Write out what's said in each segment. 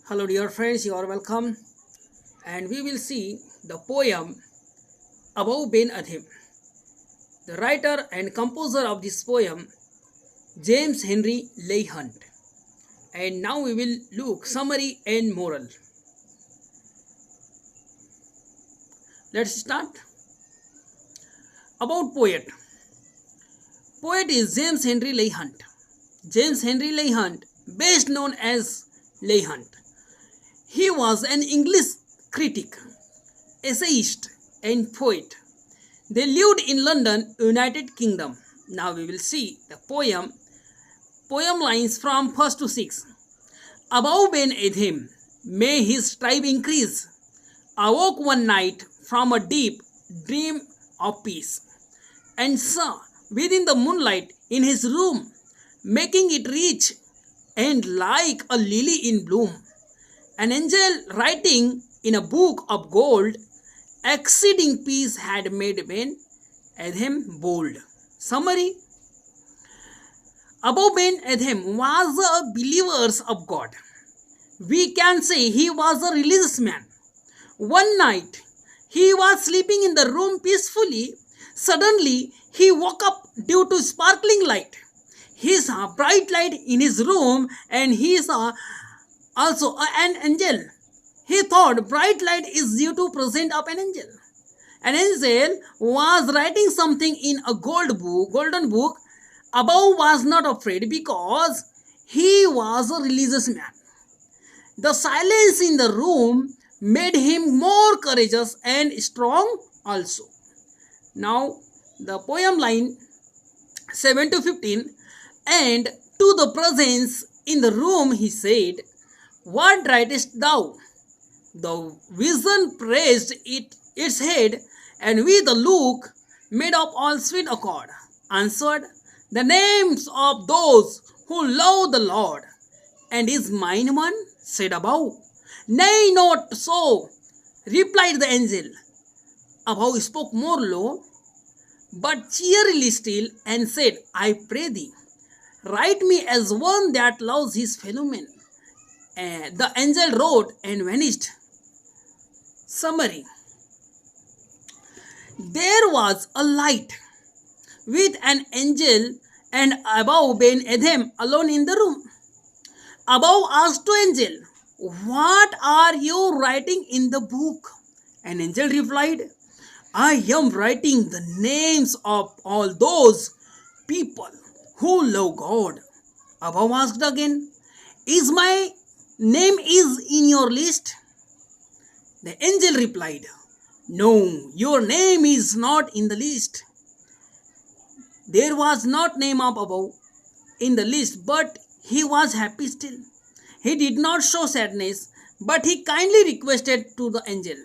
Hello, dear friends, you are welcome. And we will see the poem Above Ben Adhim. The writer and composer of this poem, James Henry Leigh Hunt. And now we will look summary and moral. Let's start. About poet. Poet is James Henry Leigh Hunt. James Henry Leigh Hunt, best known as Leigh Hunt. He was an English critic, essayist, and poet. They lived in London, United Kingdom. Now we will see the poem. Poem lines from 1st to 6. Above Ben Edhem, may his tribe increase. Awoke one night from a deep dream of peace, and saw within the moonlight in his room, making it rich and like a lily in bloom, an angel writing in a book of gold, exceeding peace had made Ben Edhem bold. Summary. Above Ben Edhem was a believer of God. We can say he was a religious man. One night, he was sleeping in the room peacefully. Suddenly, he woke up due to sparkling light. He saw bright light in his room and he saw also an angel. He thought bright light is due to presence of an angel. An angel was writing something in a golden book. Above was not afraid because he was a religious man. The silence in the room made him more courageous and strong also. Now the poem line 7 to 15. And to the presence in the room he said, what writest thou? The vision raised its head, and with a look made of all sweet accord, answered, the names of those who love the Lord. And is mine one? Said Above. Nay, not so, replied the angel. Above spoke more low, but cheerily still, and said, I pray thee, write me as one that loves his fellow men. And the angel wrote and vanished. Summary. There was a light with an angel and Above Ben Edhem alone in the room. Above asked to angel, what are you writing in the book? An angel replied, I am writing the names of all those people who love God. Above asked again, is my name is in your list? The angel replied, no, your name is not in the list. There was not name of Above in the list, but he was happy still. He did not show sadness, but he kindly requested to the angel,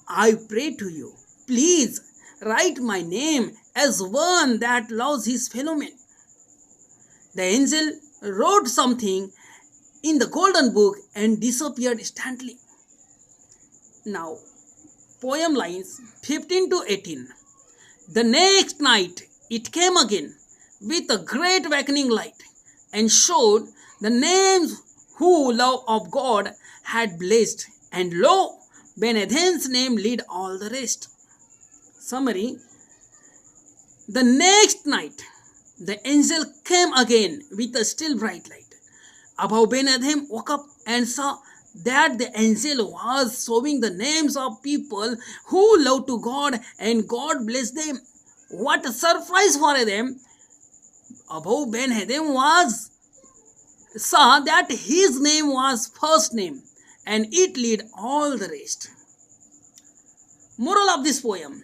I pray to you, please write my name as one that loves his fellow men. The angel wrote something in the golden book and disappeared instantly. Now, poem lines 15 to 18. The next night it came again with a great awakening light and showed the names who love of God had blessed, and lo, Ben Edhem's name lead all the rest. Summary. The next night the angel came again with a still bright light. Above Ben Edhem woke up and saw that the angel was showing the names of people who love to God and God bless them. What a surprise for them! Above Ben Edhem was saw that his name was first name and it lead all the rest. Moral of this poem.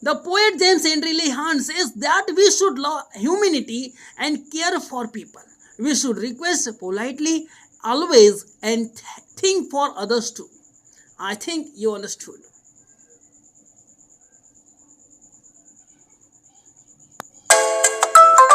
The poet James Henry Leigh Hunt says that we should love humanity and care for people. We should request politely always and think for others too. I think you understood.